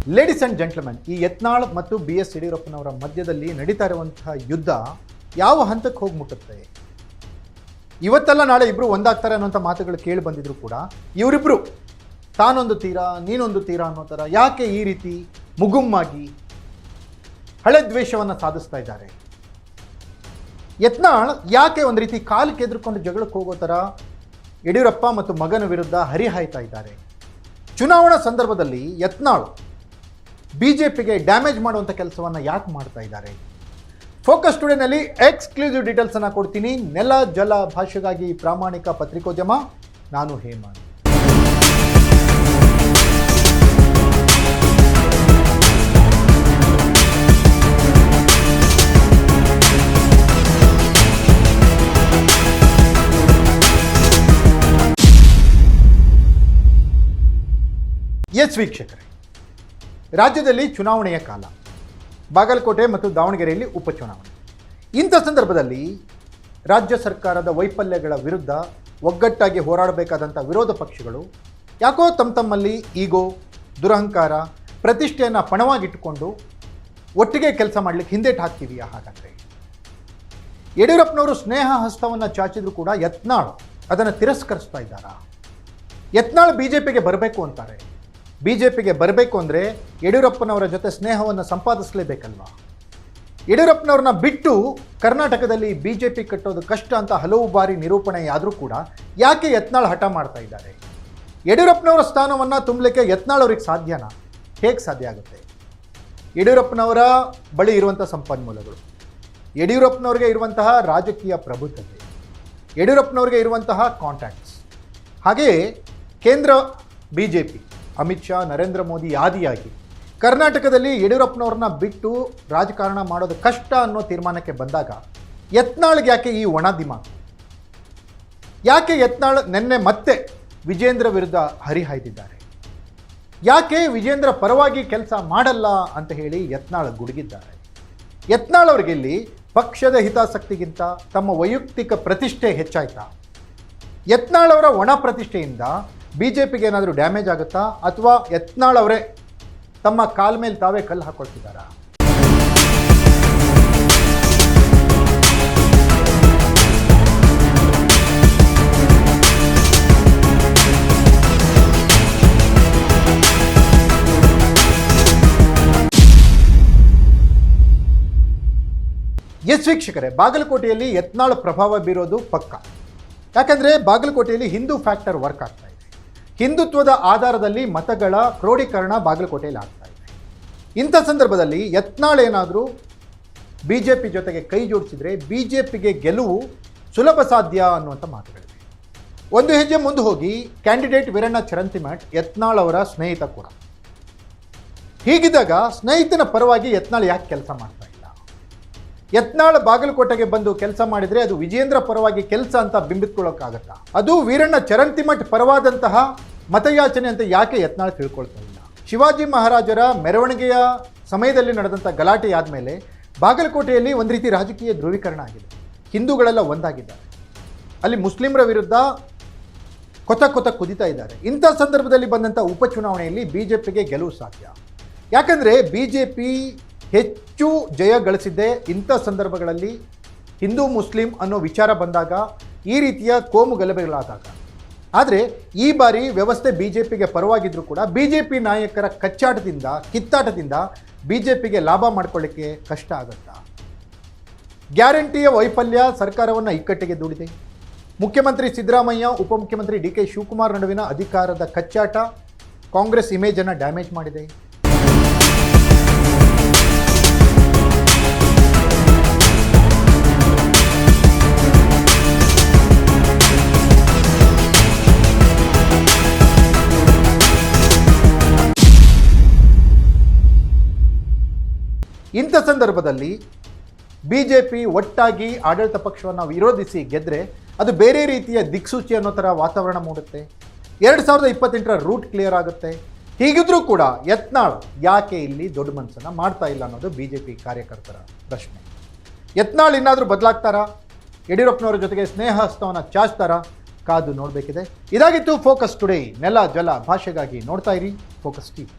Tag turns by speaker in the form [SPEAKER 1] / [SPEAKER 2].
[SPEAKER 1] Ladies and gentleman, ಈ ಯತ್ನಾಳ್ ಮತ್ತು BS ಯಡಿಯೂರಪ್ಪನವರ ಮಧ್ಯದಲ್ಲಿ ನಡೀತಾ ಇರುವಂತಹ ಯುದ್ಧ ಯಾವ ಹಂತಕ್ಕೆ ಹೋಗಿ ಮುಟ್ಟುತ್ತೆ? ಇವತ್ತೆಲ್ಲ ನಾಳೆ ಇಬ್ಬರು ಒಂದಾಗ್ತಾರೆ ಅನ್ನೋಂಥ ಮಾತುಗಳು ಕೇಳಿ ಬಂದಿದ್ರು ಕೂಡ ಇವರಿಬ್ಬರು ತಾನೊಂದು ತೀರ ನೀನೊಂದು ತೀರ ಅನ್ನೋ ಥರ ಯಾಕೆ ಈ ರೀತಿ ಮುಗುಮ್ಮಾಗಿ ಹಳೆ ದ್ವೇಷವನ್ನು ಸಾಧಿಸ್ತಾ ಇದ್ದಾರೆ? ಯತ್ನಾಳ್ ಯಾಕೆ ಒಂದು ರೀತಿ ಕಾಲಿಗೆ ಎದುರ್ಕೊಂಡು ಜಗಳಕ್ಕೆ ಹೋಗೋ ಥರ ಯಡಿಯೂರಪ್ಪ ಮತ್ತು ಮಗನ ವಿರುದ್ಧ ಹರಿಹಾಯ್ತಾ ಇದ್ದಾರೆ? ಚುನಾವಣಾ ಸಂದರ್ಭದಲ್ಲಿ ಯತ್ನಾಳ್ BJPಗೆ ಡ್ಯಾಮೇಜ್ ಮಾಡುವಂಥ ಕೆಲಸವನ್ನು ಯಾಕೆ ಮಾಡ್ತಾ ಇದ್ದಾರೆ? ಫೋಕಸ್ ಟುಡೇನಲ್ಲಿ ಎಕ್ಸ್ಕ್ಲೂಸಿವ್ ಡೀಟೇಲ್ಸನ್ನು ಕೊಡ್ತೀನಿ. ನೆಲ ಜಲ ಭಾಷೆಗಾಗಿ ಪ್ರಾಮಾಣಿಕ ಪತ್ರಿಕೋದ್ಯಮ, ನಾನು ಹೇಮಂತ್. ಎಸ್ ವೀಕ್ಷಕರೇ, ರಾಜ್ಯದಲ್ಲಿ ಚುನಾವಣೆಯ ಕಾಲ, ಬಾಗಲಕೋಟೆ ಮತ್ತು ದಾವಣಗೆರೆಯಲ್ಲಿ ಉಪಚುನಾವಣೆ. ಇಂಥ ಸಂದರ್ಭದಲ್ಲಿ ರಾಜ್ಯ ಸರ್ಕಾರದ ವೈಫಲ್ಯಗಳ ವಿರುದ್ಧ ಒಗ್ಗಟ್ಟಾಗಿ ಹೋರಾಡಬೇಕಾದಂಥ ವಿರೋಧ ಪಕ್ಷಗಳು ಯಾಕೋ ತಮ್ಮಲ್ಲಿ ಈಗೋ, ದುರಹಂಕಾರ, ಪ್ರತಿಷ್ಠೆಯನ್ನು ಪಣವಾಗಿಟ್ಟುಕೊಂಡು ಒಟ್ಟಿಗೆ ಕೆಲಸ ಮಾಡಲಿಕ್ಕೆ ಹಿಂದೇಟು ಹಾಕ್ತೀವಿಯಾ? ಹಾಗಾದರೆ ಯಡಿಯೂರಪ್ಪನವರು ಸ್ನೇಹ ಹಸ್ತವನ್ನು ಚಾಚಿದ್ರು ಕೂಡ ಯತ್ನಾಳ್ ಅದನ್ನು ತಿರಸ್ಕರಿಸ್ತಾ ಇದ್ದಾರಾ? ಯತ್ನಾಳ್ BJPಗೆ ಬರಬೇಕು ಅಂತಾರೆ. BJPಗೆ ಬರಬೇಕು ಅಂದರೆ ಯಡಿಯೂರಪ್ಪನವರ ಜೊತೆ ಸ್ನೇಹವನ್ನು ಸಂಪಾದಿಸಲೇಬೇಕಲ್ವಾ? ಯಡಿಯೂರಪ್ಪನವ್ರನ್ನ ಬಿಟ್ಟು ಕರ್ನಾಟಕದಲ್ಲಿ BJP ಕಟ್ಟೋದು ಕಷ್ಟ ಅಂತ ಹಲವು ಬಾರಿ ನಿರೂಪಣೆಯಾದರೂ ಕೂಡ ಯಾಕೆ ಯತ್ನಾಳ್ ಹಠ ಮಾಡ್ತಾ ಇದ್ದಾರೆ? ಯಡಿಯೂರಪ್ಪನವರ ಸ್ಥಾನವನ್ನು ತುಂಬಲಿಕ್ಕೆ ಯತ್ನಾಳ್ ಅವ್ರಿಗೆ ಸಾಧ್ಯನಾ? ಹೇಗೆ ಸಾಧ್ಯ ಆಗುತ್ತೆ? ಯಡಿಯೂರಪ್ಪನವರ ಬಳಿ ಇರುವಂಥ ಸಂಪನ್ಮೂಲಗಳು, ಯಡಿಯೂರಪ್ಪನವ್ರಿಗೆ ಇರುವಂತಹ ರಾಜಕೀಯ ಪ್ರಬುದ್ಧತೆ, ಯಡಿಯೂರಪ್ಪನವ್ರಿಗೆ ಇರುವಂತಹ ಕಾಂಟ್ಯಾಕ್ಟ್ಸ್, ಹಾಗೆಯೇ ಕೇಂದ್ರ BJP ಅಮಿತ್ ಶಾ, ನರೇಂದ್ರ ಮೋದಿ ಆದಿಯಾಗಿ ಕರ್ನಾಟಕದಲ್ಲಿ ಯಡಿಯೂರಪ್ಪನವ್ರನ್ನ ಬಿಟ್ಟು ರಾಜಕಾರಣ ಮಾಡೋದು ಕಷ್ಟ ಅನ್ನೋ ತೀರ್ಮಾನಕ್ಕೆ ಬಂದಾಗ ಯತ್ನಾಳ್ಗೆ ಯಾಕೆ ಈ ಒಣ ದಿಮಾಕು? ಯಾಕೆ ಯತ್ನಾಳ್ ನಿನ್ನೆ ಮತ್ತೆ ವಿಜೇಂದ್ರ ವಿರುದ್ಧ ಹರಿಹಾಯ್ದಿದ್ದಾರೆ? ಯಾಕೆ ವಿಜೇಂದ್ರ ಪರವಾಗಿ ಕೆಲಸ ಮಾಡಲ್ಲ ಅಂತ ಹೇಳಿ ಯತ್ನಾಳ್ ಗುಡುಗಿದ್ದಾರೆ? ಯತ್ನಾಳ್ ಅವ್ರಿಗೆ ಇಲ್ಲಿ ಪಕ್ಷದ ಹಿತಾಸಕ್ತಿಗಿಂತ ತಮ್ಮ ವೈಯಕ್ತಿಕ ಪ್ರತಿಷ್ಠೆ ಹೆಚ್ಚಾಯ್ತಾ? ಯತ್ನಾಳ್ ಅವರ ಒಣ ಪ್ರತಿಷ್ಠೆಯಿಂದ BJPಗೆ ಏನಾದರೂ ಡ್ಯಾಮೇಜ್ ಆಗುತ್ತಾ, ಅಥವಾ ಯತ್ನಾಳ್ ಅವರೇ ತಮ್ಮ ಕಾಲ ಮೇಲೆ ತಾವೇ ಕಲ್ಲು ಹಾಕೊಳ್ತಿದ್ದಾರಾ? ಎಸ್ ವೀಕ್ಷಕರೇ, ಬಾಗಲಕೋಟೆಯಲ್ಲಿ ಯತ್ನಾಳ್ ಪ್ರಭಾವ ಬೀರೋದು ಪಕ್ಕ. ಯಾಕಂದರೆ ಬಾಗಲಕೋಟೆಯಲ್ಲಿ ಹಿಂದೂ ಫ್ಯಾಕ್ಟರ್ ವರ್ಕ್ ಆಗ್ತಾ ಇದೆ. ಹಿಂದುತ್ವದ ಆಧಾರದಲ್ಲಿ ಮತಗಳ ಕ್ರೋಢೀಕರಣ ಬಾಗಲಕೋಟೆಯಲ್ಲಿ ಆಗ್ತಾ ಇದೆ. ಇಂಥ ಸಂದರ್ಭದಲ್ಲಿ ಯತ್ನಾಳ್ ಏನಾದರೂ BJP ಜೊತೆಗೆ ಕೈ ಜೋಡಿಸಿದರೆ BJPಗೆ ಗೆಲುವು ಸುಲಭ ಸಾಧ್ಯ ಅನ್ನುವಂಥ ಮಾತುಗಳಿವೆ. ಒಂದು ಹೆಜ್ಜೆ ಮುಂದೆ ಹೋಗಿ ಕ್ಯಾಂಡಿಡೇಟ್ ವೀರಣ್ಣ ಚರಂತಿಮಠ್ ಯತ್ನಾಳ್ ಅವರ ಸ್ನೇಹಿತ ಕೂಡ. ಹೀಗಿದ್ದಾಗ ಸ್ನೇಹಿತನ ಪರವಾಗಿ ಯತ್ನಾಳ್ ಯಾಕೆ ಕೆಲಸ ಮಾಡ್ತಾ ಇಲ್ಲ? ಯತ್ನಾಳ್ ಬಾಗಲಕೋಟೆಗೆ ಬಂದು ಕೆಲಸ ಮಾಡಿದರೆ ಅದು ವಿಜೇಂದ್ರ ಪರವಾಗಿ ಕೆಲಸ ಅಂತ ಬಿಂಬಿಸ್ಕೊಳ್ಳೋಕ್ಕಾಗತ್ತಾ? ಅದು ವೀರಣ್ಣ ಚರಂತಿಮಠ್ ಪರವಾದಂತಹ ಮತಯಾಚನೆ ಅಂತ ಯಾಕೆ ಯತ್ನಾಳ್ ತಿಳ್ಕೊಳ್ತಾ ಇಲ್ಲ? ಶಿವಾಜಿ ಮಹಾರಾಜರ ಮೆರವಣಿಗೆಯ ಸಮಯದಲ್ಲಿ ನಡೆದಂಥ ಗಲಾಟೆ ಆದಮೇಲೆ ಬಾಗಲಕೋಟೆಯಲ್ಲಿ ಒಂದು ರೀತಿ ರಾಜಕೀಯ ಧ್ರುವೀಕರಣ ಆಗಿದೆ. ಹಿಂದೂಗಳೆಲ್ಲ ಒಂದಾಗಿದ್ದಾರೆ, ಅಲ್ಲಿ ಮುಸ್ಲಿಮರ ವಿರುದ್ಧ ಕೊತ ಕುದಿತಾ ಇದ್ದಾರೆ. ಇಂಥ ಸಂದರ್ಭದಲ್ಲಿ ಬಂದಂಥ ಉಪಚುನಾವಣೆಯಲ್ಲಿ BJPಗೆ ಗೆಲುವು ಸಾಧ್ಯ. ಯಾಕಂದರೆ BJP ಹೆಚ್ಚು ಜಯ ಗಳಿಸಿದ್ದೇ ಇಂಥ ಸಂದರ್ಭಗಳಲ್ಲಿ ಹಿಂದೂ ಮುಸ್ಲಿಂ ಅನ್ನೋ ವಿಚಾರ ಬಂದಾಗ, ಈ ರೀತಿಯ ಕೋಮು ಗಲಭೆಗಳಾದಾಗ. ಆದರೆ ಈ ಬಾರಿ ವ್ಯವಸ್ಥೆ BJPಗೆ ಪರವಾಗಿದ್ದರೂ ಕೂಡ BJP ನಾಯಕರ ಕಚ್ಚಾಟದಿಂದ, ಕಿತ್ತಾಟದಿಂದ BJPಗೆ ಲಾಭ ಮಾಡ್ಕೊಳ್ಳಿಕ್ಕೆ ಕಷ್ಟ ಆಗುತ್ತಾ? ಗ್ಯಾರಂಟಿಯ ವೈಫಲ್ಯ ಸರ್ಕಾರವನ್ನು ಇಕ್ಕಟ್ಟಿಗೆ ದೂಡಿದೆ. ಮುಖ್ಯಮಂತ್ರಿ ಸಿದ್ದರಾಮಯ್ಯ, ಉಪಮುಖ್ಯಮಂತ್ರಿ DK ಶಿವಕುಮಾರ್ ನಡುವಿನ ಅಧಿಕಾರದ ಕಚ್ಚಾಟ ಕಾಂಗ್ರೆಸ್ ಇಮೇಜನ್ನು ಡ್ಯಾಮೇಜ್ ಮಾಡಿದೆ. ಇಂಥ ಸಂದರ್ಭದಲ್ಲಿ BJP ಒಟ್ಟಾಗಿ ಆಡಳಿತ ಪಕ್ಷವನ್ನು ವಿರೋಧಿಸಿ ಗೆದ್ದರೆ ಅದು ಬೇರೆ ರೀತಿಯ ದಿಕ್ಸೂಚಿ ಅನ್ನೋ ಥರ ವಾತಾವರಣ ಮೂಡುತ್ತೆ. 2028ರ ರೂಟ್ ಕ್ಲಿಯರ್ ಆಗುತ್ತೆ. ಹೀಗಿದ್ರೂ ಕೂಡ ಯತ್ನಾಳ್ ಯಾಕೆ ಇಲ್ಲಿ ದೊಡ್ಡ ಮನಸ್ಸನ್ನು ಮಾಡ್ತಾ ಇಲ್ಲ ಅನ್ನೋದು BJP ಕಾರ್ಯಕರ್ತರ ಪ್ರಶ್ನೆ. ಯತ್ನಾಳ್ ಇನ್ನಾದರೂ ಬದಲಾಗ್ತಾರಾ? ಯಡಿಯೂರಪ್ಪನವರ ಜೊತೆಗೆ ಸ್ನೇಹ ಹಸ್ತವನ್ನು ಚಾಚ್ತಾರಾ? ಕಾದು ನೋಡಬೇಕಿದೆ. ಇದಾಗಿತ್ತು ಫೋಕಸ್ ಟುಡೇ. ನೆಲ ಜಲ ಭಾಷೆಗಾಗಿ ನೋಡ್ತಾ ಇರಿ ಫೋಕಸ್ ಟಿವಿ.